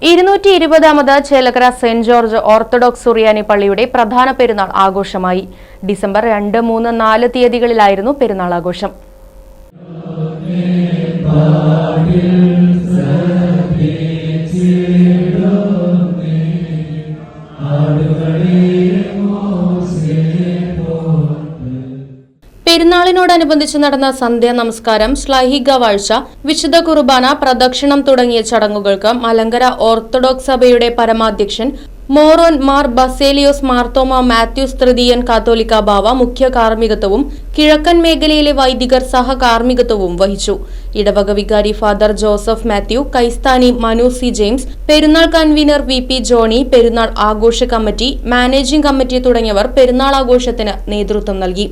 220ാമത് Chelakkara saint George orthodox സുറിയാനി പള്ളിയുടെ പ്രധാന പെരുന്നാൾ ആഘോഷമായി. ഡിസംബർ 2, 3, 4 തീയതികളിലായിരുന്നു പെരുന്നാൾ ആഘോഷം. പെരുന്നാളിനോടനുബന്ധിച്ച് നടന്ന സന്ധ്യാ നമസ്കാരം, ശ്ലൈഹിക വാഴ്ച, വിശുദ്ധ കുർബാന, പ്രദക്ഷിണം തുടങ്ങിയ ചടങ്ങുകൾക്ക് മലങ്കര ഓർത്തഡോക്സ് സഭയുടെ പരമാധ്യക്ഷൻ മോറോൻ മാർ ബസേലിയോസ് മാർത്തോമ മാത്യൂസ് തൃതീയൻ കാത്തോലിക്ക ബാവ മുഖ്യ കാർമ്മികത്വവും കിഴക്കൻ മേഖലയിലെ വൈദികർ സഹകാർമ്മികത്വവും വഹിച്ചു. ഇടവക വികാരി ഫാദർ ജോസഫ് മാത്യു, കൈസ്ഥാനി മനു സി ജെയിംസ്, പെരുന്നാൾ കൺവീനർ VP ജോണി, പെരുന്നാൾ ആഘോഷ കമ്മിറ്റി, മാനേജിംഗ് കമ്മിറ്റി തുടങ്ങിയവർ പെരുന്നാൾ ആഘോഷത്തിന് നേതൃത്വം നൽകി.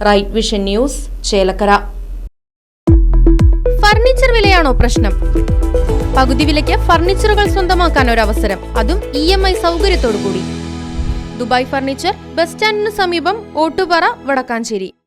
Right Vision News, Chelakkara. Furniture വിലയാണോ പ്രശ്നം? പകുതി വിലയ്ക്ക് ഫർണിച്ചറുകൾ സ്വന്തമാക്കാൻ ഒരു അവസരം, അതും EMI സൗകര്യത്തോടു കൂടി. ദുബായ് ഫർണിച്ചർ, ബസ് സ്റ്റാൻഡിന് സമീപം, ഓട്ടുപാറ, വടക്കാഞ്ചേരി.